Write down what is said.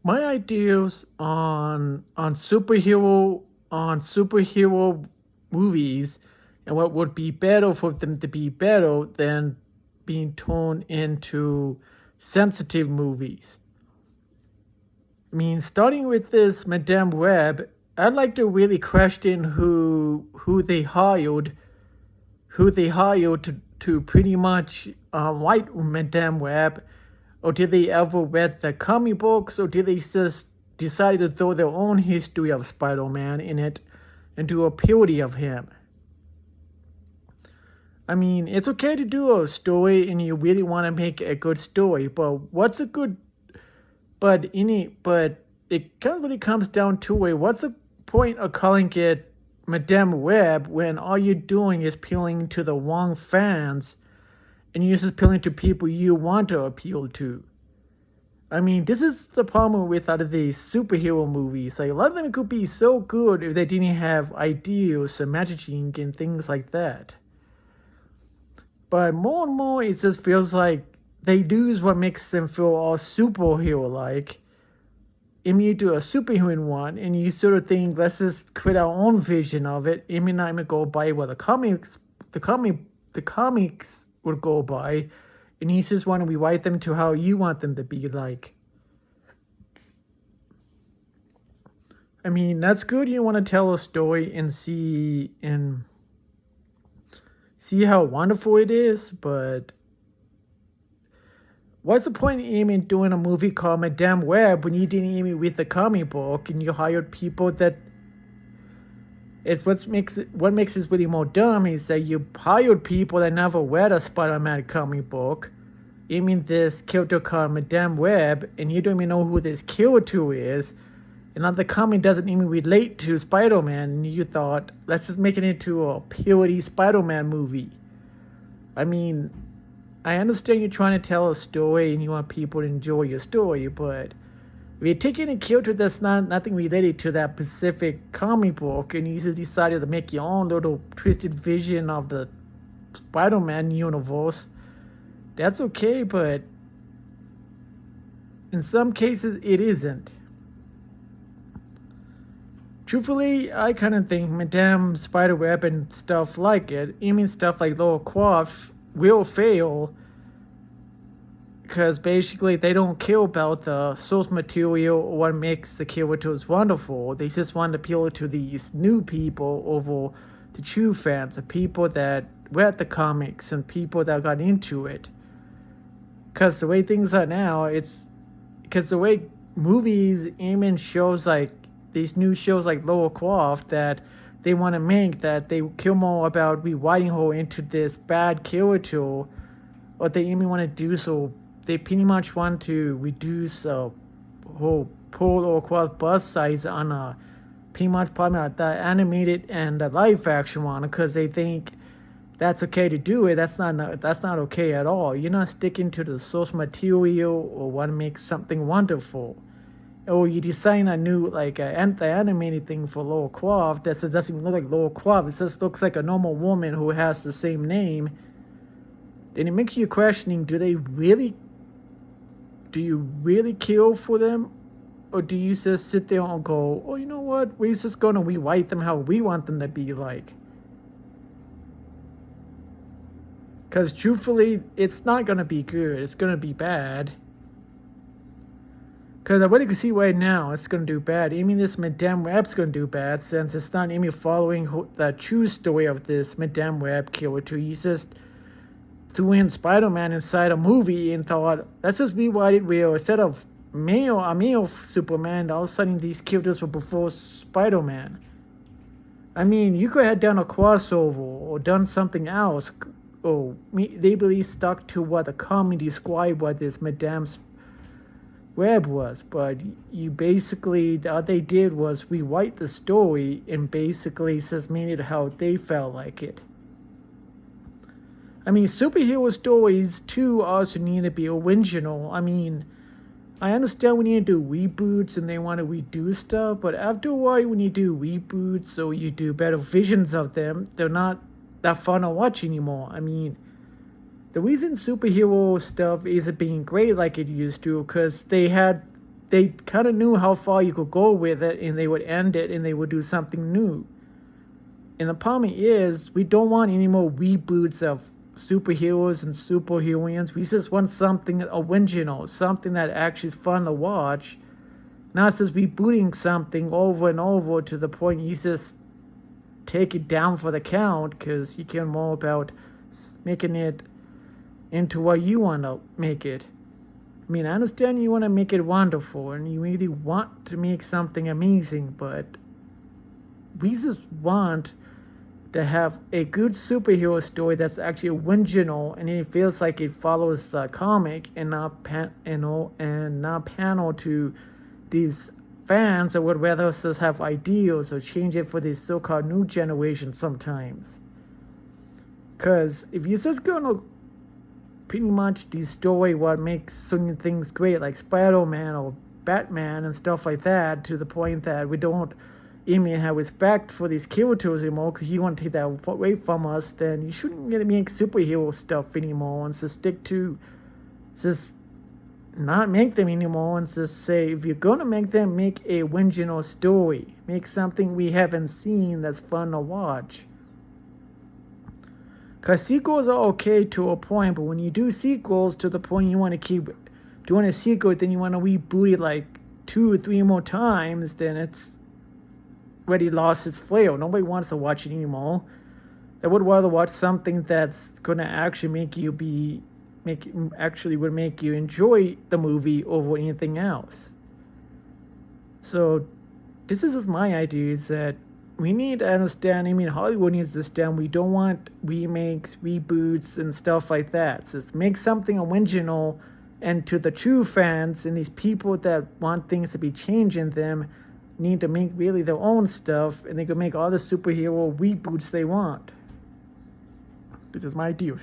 my ideas on superhero movies and what would be better for them to be better than being torn into sensitive movies. I mean, starting with this Madame Web, I'd like to really question who they hired to pretty much write Madame Web, or did they ever read the comic books, or did they just decide to throw their own history of Spider-Man in it and do a parody of him? I mean, it's okay to do a story and you really want to make a good story, but what's a good but it kind of really comes down to what's the point of calling it Madame Web when all you're doing is appealing to the wrong fans and you're just appealing to people you want to appeal to. I mean, this is the problem with a lot of these superhero movies. Like, a lot of them could be so good if they didn't have ideas and messaging and things like that. But more and more, it just feels like they lose what makes them feel all superhero-like. And you do a superhuman one, and you sort of think, let's just create our own vision of it. It may not even go by what the comics would go by, and you just want to rewrite them to how you want them to be like. I mean, that's good. You want to tell a story and see how wonderful it is, but what's the point in doing a movie called Madame Web when you didn't even read the comic book and you hired people that it's what makes this really more dumb is that you hired people that never read a Spider-Man comic book. You mean this character called Madame Web, and you don't even know who this character is, and the comic doesn't even relate to Spider-Man, and you thought, let's just make it into a parody Spider-Man movie. I mean, I understand you're trying to tell a story and you want people to enjoy your story, but if you're taking a character that's nothing related to that specific comic book and you just decided to make your own little twisted vision of the Spider-Man universe, that's okay, but in some cases it isn't. Truthfully, I kind of think Madame Spiderweb and stuff like it, even stuff like Lara Croft, will fail because basically they don't care about the source material or what makes the characters wonderful. They just want to appeal to these new people over the true fans, the people that read the comics and people that got into it. Because the way things are now, because the way movies, even shows like these new shows like Lara Croft that they want to make, that they care more about rewriting her into this bad character, or they even want to do so. They pretty much want to reduce her poor Lara Croft bust size on a pretty much probably the animated and the live action one because they think that's okay to do it. That's not okay at all. You're not sticking to the source material or want to make something wonderful. Or you design a new, the animated thing for Lara Croft that just doesn't even look like Lara Croft. It just looks like a normal woman who has the same name. Then it makes you questioning, do you really care for them? Or do you just sit there and go, oh, you know what? We're just going to rewrite them how we want them to be like. Because truthfully, it's not going to be good. It's going to be bad. Because I already can see right now it's going to do bad. I mean, this Madame Web's going to do bad since it's not even following the true story of this Madame Web character. He just threw in Spider-Man inside a movie and thought, let's just rewrite it real. Instead of a male Superman, all of a sudden these characters were before Spider-Man. I mean, you could have done a crossover or done something else. Or they really stuck to what the comic described what this Madame Web was, but you basically, all they did was rewrite the story and basically just made it how they felt like it. I mean, superhero stories too also need to be original. I mean, I understand we need to do reboots and they want to redo stuff, but after a while when you do reboots or you do better visions of them, they're not that fun to watch anymore. I mean, the reason superhero stuff isn't being great like it used to, because they had they kind of knew how far you could go with it, and they would end it and they would do something new. And the problem is, we don't want any more reboots of superheroes and superheroines. We just want something original, something that actually is fun to watch, not just rebooting something over and over to the point you just take it down for the count because you care more about making it into what you want to make it. I mean, I understand you want to make it wonderful and you really want to make something amazing, but we just want to have a good superhero story that's actually original and it feels like it follows the comic and not panel to these fans that would rather just have ideals or change it for this so-called new generation sometimes. Because if you're just going to pretty much destroy what makes certain things great, like Spider-Man or Batman and stuff like that, to the point that we don't even have respect for these characters anymore because you want to take that away from us, then you shouldn't really make superhero stuff anymore and just stick to just not make them anymore and just say, if you're going to make them, make a original story. Make something we haven't seen that's fun to watch. Because sequels are okay to a point, but when you do sequels to the point you want to keep doing a sequel, then you want to reboot it like 2 or 3 more times, then it's already lost its flair. Nobody wants to watch it anymore. They would rather watch something that's going to actually would make you enjoy the movie over anything else. So this is just my idea, is that we need to understand, Hollywood needs to understand, we don't want remakes, reboots, and stuff like that. Just make something original, and to the true fans and these people that want things to be changed in them, need to make really their own stuff, and they can make all the superhero reboots they want. This is my ideas.